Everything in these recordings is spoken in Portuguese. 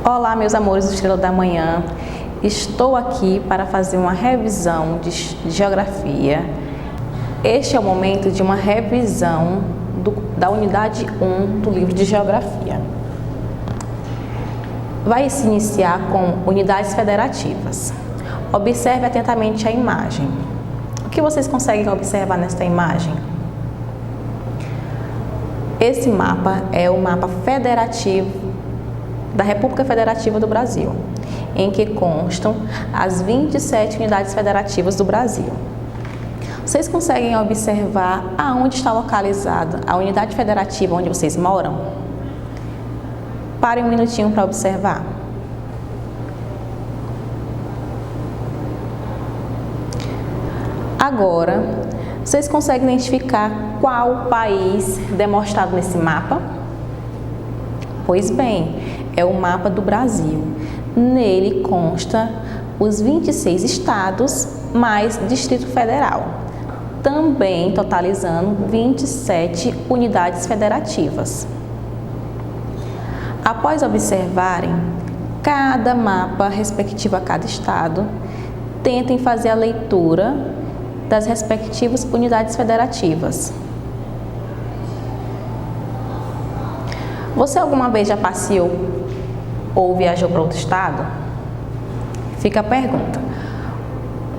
Olá, meus amores do Estrela da Manhã. Estou aqui para fazer uma revisão de geografia. Este é o momento de uma revisão da unidade 1 do livro de geografia. Vai se iniciar com unidades federativas. Observe atentamente a imagem. O que vocês conseguem observar nesta imagem? Esse mapa é o mapa federativo da República Federativa do Brasil, em que constam as 27 unidades federativas do Brasil. Vocês conseguem observar aonde está localizada a unidade federativa onde vocês moram? Parem um minutinho para observar. Agora, vocês conseguem identificar qual país demonstrado nesse mapa? Pois bem, é o mapa do Brasil. Nele consta os 26 estados mais Distrito Federal, também totalizando 27 unidades federativas. Após observarem cada mapa respectivo a cada estado, tentem fazer a leitura das respectivas unidades federativas. Você alguma vez já passeou ou viajou para outro estado? Fica a pergunta.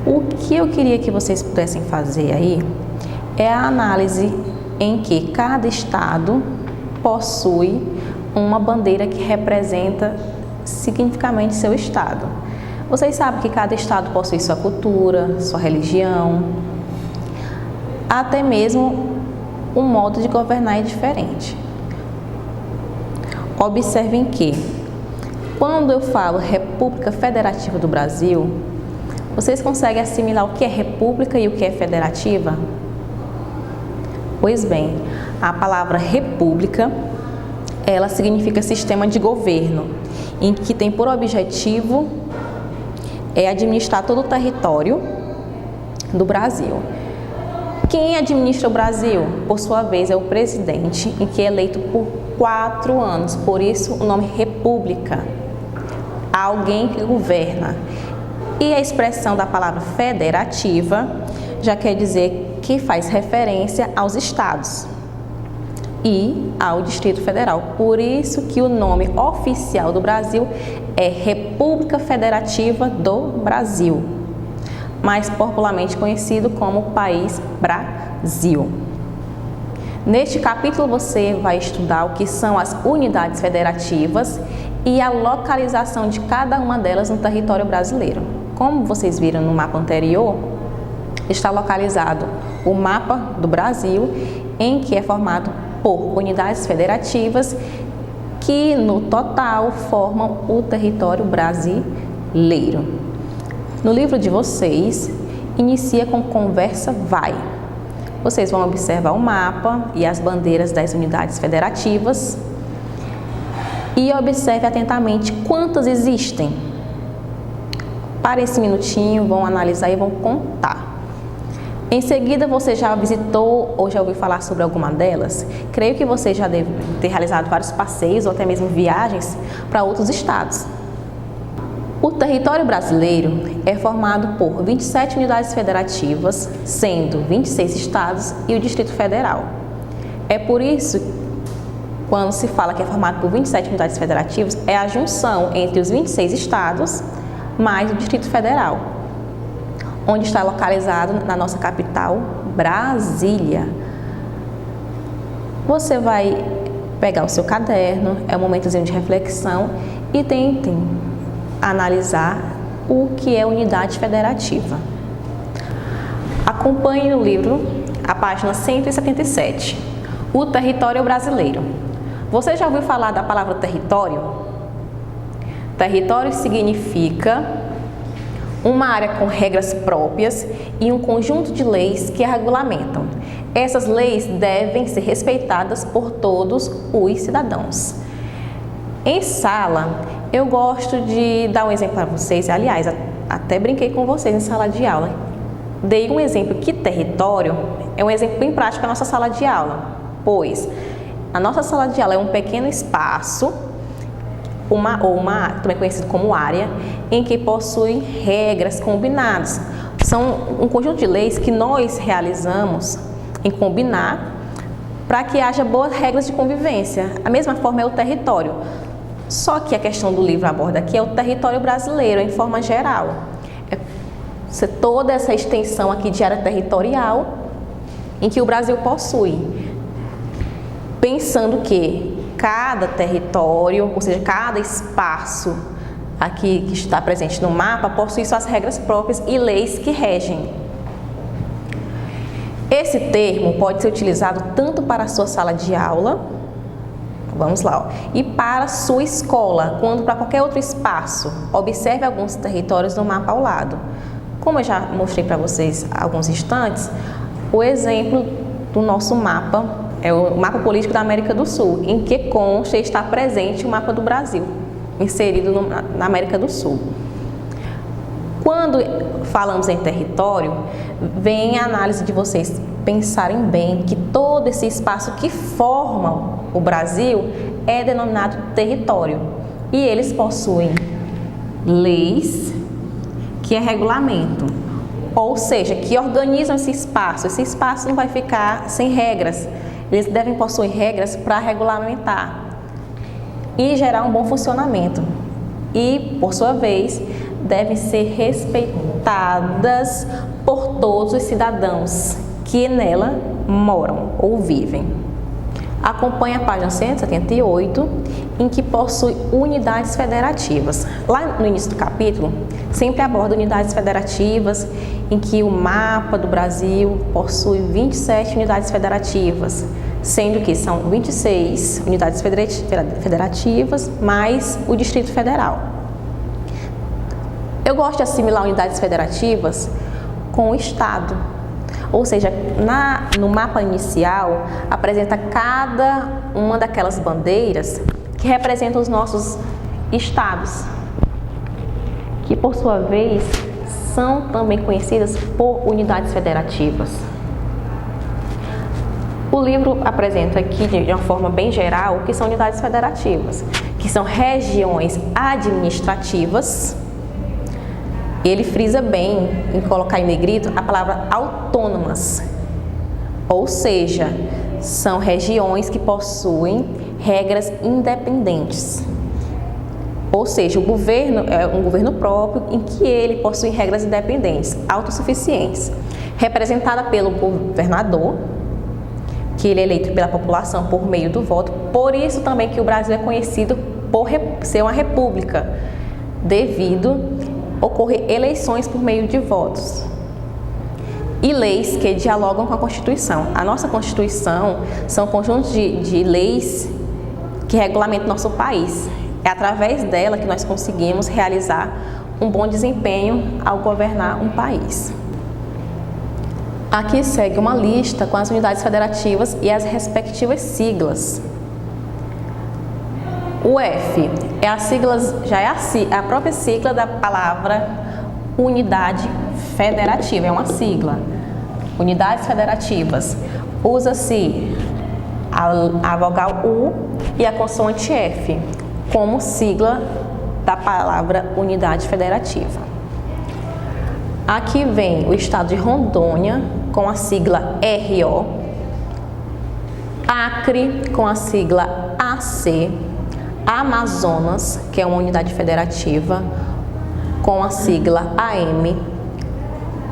O que eu queria que vocês pudessem fazer aí é a análise em que cada estado possui uma bandeira que representa significativamente seu estado. Vocês sabem que cada estado possui sua cultura, sua religião, até mesmo um modo de governar é diferente. Observem que, quando eu falo República Federativa do Brasil, vocês conseguem assimilar o que é república e o que é federativa? Pois bem, a palavra república, ela significa sistema de governo, em que tem por objetivo administrar todo o território do Brasil. Quem administra o Brasil, por sua vez, é o presidente, em que é eleito por 4 anos, por isso o nome república, alguém que governa. E a expressão da palavra federativa já quer dizer que faz referência aos estados e ao Distrito Federal, por isso que o nome oficial do Brasil é República Federativa do Brasil, mais popularmente conhecido como País Brasil. Neste capítulo você vai estudar o que são as unidades federativas e a localização de cada uma delas no território brasileiro. Como vocês viram no mapa anterior, está localizado o mapa do Brasil, em que é formado por unidades federativas que no total formam o território brasileiro. No livro de vocês, inicia com conversa vai. Vocês vão observar o mapa e as bandeiras das unidades federativas e observe atentamente quantas existem. Para esse minutinho, vão analisar e vão contar. Em seguida, você já visitou ou já ouviu falar sobre alguma delas? Creio que você já deve ter realizado vários passeios ou até mesmo viagens para outros estados. O território brasileiro é formado por 27 unidades federativas, sendo 26 estados e o Distrito Federal. É por isso, quando se fala que é formado por 27 unidades federativas, é a junção entre os 26 estados mais o Distrito Federal, onde está localizado na nossa capital, Brasília. Você vai pegar o seu caderno, é um momentozinho de reflexão e tentem analisar o que é unidade federativa. Acompanhe no livro a página 177, o território brasileiro. Você já ouviu falar da palavra território? Território significa uma área com regras próprias e um conjunto de leis que a regulamentam. Essas leis devem ser respeitadas por todos os cidadãos. Em sala, eu gosto de dar um exemplo para vocês, aliás, até brinquei com vocês em sala de aula. Dei um exemplo que território é um exemplo bem prático para a nossa sala de aula, pois a nossa sala de aula é um pequeno espaço também conhecido como área, em que possui regras combinadas. São um conjunto de leis que nós realizamos em combinar para que haja boas regras de convivência. A mesma forma é o território. Só que a questão do livro aborda aqui é o território brasileiro, em forma geral. Toda essa extensão aqui de área territorial em que o Brasil possui. Pensando que cada território, ou seja, cada espaço aqui que está presente no mapa, possui suas regras próprias e leis que regem. Esse termo pode ser utilizado tanto para a sua sala de aula, vamos lá, e para a sua escola, quanto para qualquer outro espaço. Observe alguns territórios no mapa ao lado. Como eu já mostrei para vocês há alguns instantes, o exemplo do nosso mapa é o mapa político da América do Sul, em que consta e está presente o mapa do Brasil, inserido na América do Sul. Quando falamos em território, vem a análise de vocês pensarem bem que todo esse espaço que forma o Brasil é denominado território. E eles possuem leis, que é regulamento, ou seja, que organizam esse espaço. Esse espaço não vai ficar sem regras. Eles devem possuir regras para regulamentar e gerar um bom funcionamento. E, por sua vez, devem ser respeitadas por todos os cidadãos que nela moram ou vivem. Acompanhe a página 178, em que possui unidades federativas. Lá no início do capítulo, sempre aborda unidades federativas, em que o mapa do Brasil possui 27 unidades federativas, sendo que são 26 unidades federativas, mais o Distrito Federal. Eu gosto de assimilar unidades federativas com o Estado. Ou seja, no mapa inicial, apresenta cada uma daquelas bandeiras que representam os nossos estados, que por sua vez são também conhecidas por unidades federativas. O livro apresenta aqui de uma forma bem geral o que são unidades federativas, que são regiões administrativas. Ele frisa bem em colocar em negrito a palavra autônomas, ou seja, são regiões que possuem regras independentes. Ou seja, o governo é um governo próprio em que ele possui regras independentes, autossuficientes, representada pelo governador, que ele é eleito pela população por meio do voto. Por isso também que o Brasil é conhecido por ser uma república, devido ocorrer eleições por meio de votos. E leis que dialogam com a Constituição. A nossa Constituição são conjuntos de leis que regulamentam nosso país. É através dela que nós conseguimos realizar um bom desempenho ao governar um país. Aqui segue uma lista com as unidades federativas e as respectivas siglas. O F é a sigla, já é a própria sigla da palavra unidade federativa, é uma sigla. Unidades federativas. Usa-se a vogal U e a consoante F como sigla da palavra unidade federativa. Aqui vem o estado de Rondônia com a sigla RO, Acre com a sigla AC, Amazonas, que é uma unidade federativa, com a sigla AM,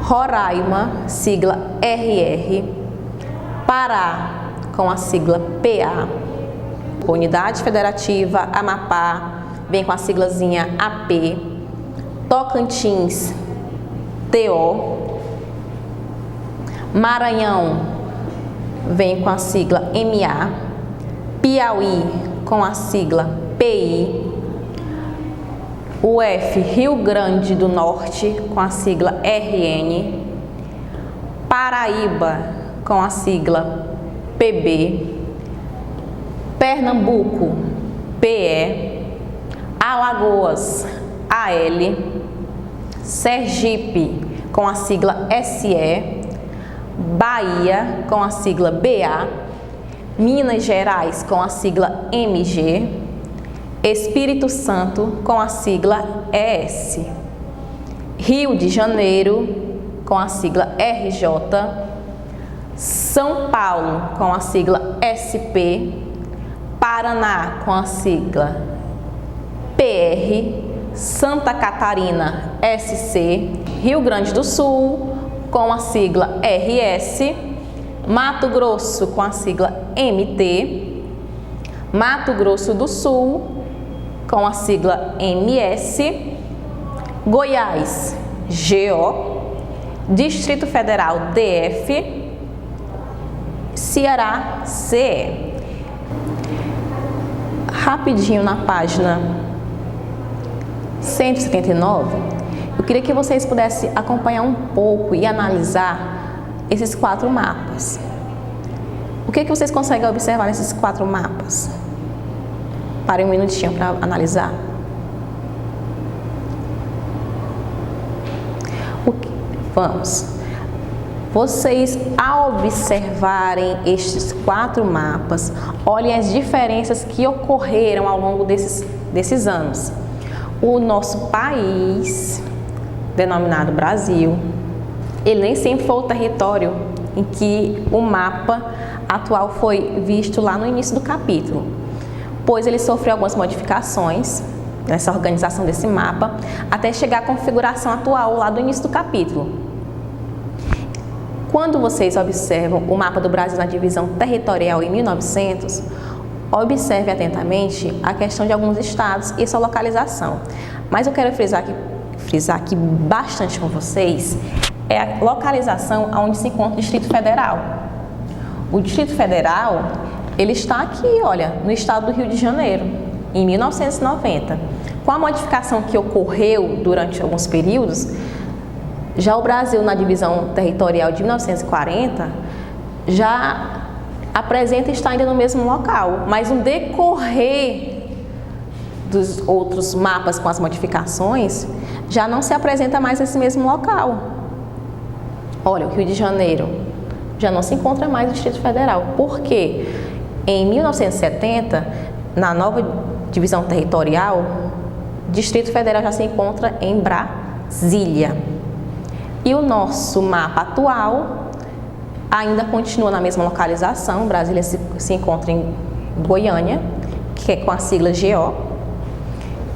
Roraima, sigla RR, Pará, com a sigla PA, unidade federativa Amapá, vem com a siglazinha AP, Tocantins, TO, Maranhão, vem com a sigla MA, Piauí, com a sigla PI, o F, Rio Grande do Norte, com a sigla RN, Paraíba, com a sigla PB, Pernambuco, PE, Alagoas, AL, Sergipe, com a sigla SE, Bahia, com a sigla BA, Minas Gerais, com a sigla MG, Espírito Santo, com a sigla ES. Rio de Janeiro, com a sigla RJ. São Paulo, com a sigla SP. Paraná, com a sigla PR. Santa Catarina, SC. Rio Grande do Sul, com a sigla RS. Mato Grosso, com a sigla MT. Mato Grosso do Sul, com a sigla MS. Goiás, GO. Distrito Federal, DF. Ceará, CE. Rapidinho na página 179, eu queria que vocês pudessem acompanhar um pouco e analisar esses 4 mapas. O que vocês conseguem observar nesses 4 mapas? Parem um minutinho para analisar. Vamos. Vocês, ao observarem estes 4 mapas, olhem as diferenças que ocorreram ao longo desses anos. O nosso país, denominado Brasil, ele nem sempre foi o território em que o mapa atual foi visto lá no início do capítulo, pois ele sofreu algumas modificações nessa organização desse mapa, até chegar à configuração atual lá do início do capítulo. Quando vocês observam o mapa do Brasil na divisão territorial em 1900, observe atentamente a questão de alguns estados e sua localização. Mas eu quero frisar aqui bastante com vocês é a localização onde se encontra o Distrito Federal. O Distrito Federal, ele está aqui, olha, no estado do Rio de Janeiro, em 1990. Com a modificação que ocorreu durante alguns períodos, já o Brasil, na divisão territorial de 1940, já apresenta estar ainda no mesmo local, mas no decorrer dos outros mapas com as modificações, já não se apresenta mais esse mesmo local. Olha, o Rio de Janeiro já não se encontra mais no Distrito Federal. Por quê? Em 1970, na nova divisão territorial, o Distrito Federal já se encontra em Brasília. E o nosso mapa atual ainda continua na mesma localização. Brasília se encontra em Goiânia, que é com a sigla GO.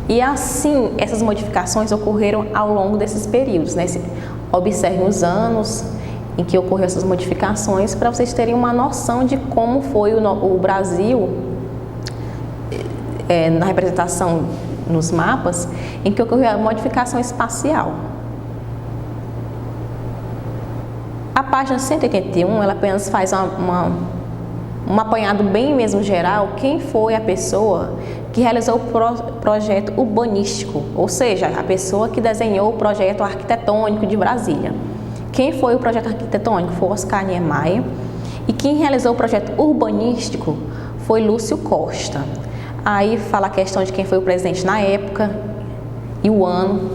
E assim, essas modificações ocorreram ao longo desses períodos, né? Observem os anos em que ocorreram essas modificações para vocês terem uma noção de como foi o Brasil na representação nos mapas, em que ocorreu a modificação espacial. A página 181, ela apenas faz um apanhado bem mesmo geral, quem foi a pessoa que realizou o projeto urbanístico, ou seja, a pessoa que desenhou o projeto arquitetônico de Brasília. Quem foi o projeto arquitetônico? Foi Oscar Niemeyer. E quem realizou o projeto urbanístico foi Lúcio Costa. Aí fala a questão de quem foi o presidente na época e o ano,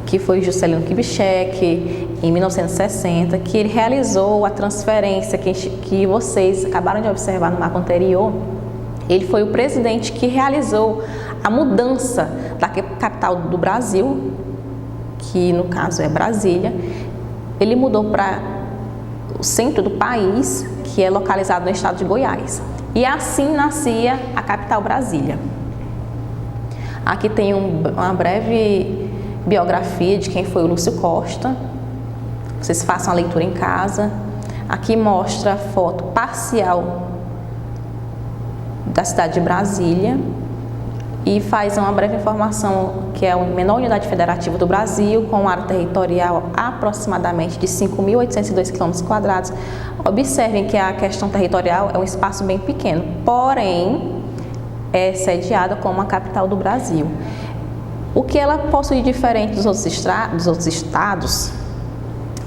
que foi Juscelino Kubitschek, em 1960, que ele realizou a transferência que vocês acabaram de observar no mapa anterior. Ele foi o presidente que realizou a mudança da capital do Brasil, que no caso é Brasília. Ele mudou para o centro do país, que é localizado no estado de Goiás. E assim nascia a capital Brasília. Aqui tem uma breve biografia de quem foi o Lúcio Costa. Vocês façam a leitura em casa. Aqui mostra a foto parcial da cidade de Brasília e faz uma breve informação que é a menor unidade federativa do Brasil, com área territorial aproximadamente de 5.802 km². Observem que a questão territorial é um espaço bem pequeno, porém é sediada como a capital do Brasil. O que ela possui diferente dos outros estados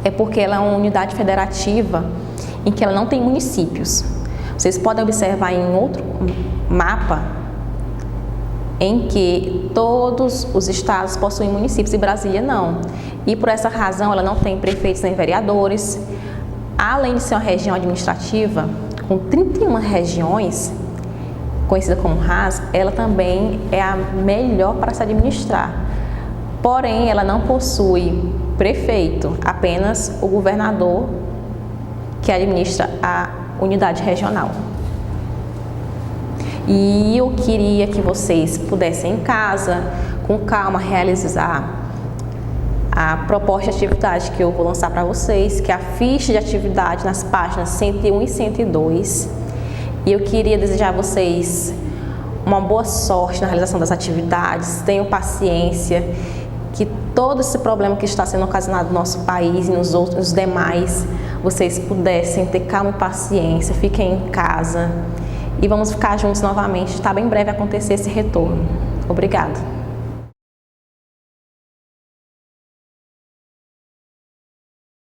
é porque ela é uma unidade federativa em que ela não tem municípios. Vocês podem observar em outro mapa em que todos os estados possuem municípios e Brasília não. E por essa razão ela não tem prefeitos nem vereadores. Além de ser uma região administrativa com 31 regiões, conhecida como RAS, ela também é a melhor para se administrar. Porém, ela não possui prefeito, apenas o governador que administra a unidade regional. E eu queria que vocês pudessem em casa, com calma, realizar a proposta de atividade que eu vou lançar para vocês, que é a ficha de atividade nas páginas 101 e 102. E eu queria desejar a vocês uma boa sorte na realização das atividades, tenham paciência, que todo esse problema que está sendo ocasionado no nosso país e nos demais, vocês pudessem ter calma e paciência, fiquem em casa e vamos ficar juntos novamente. Está bem breve acontecer esse retorno. Obrigada.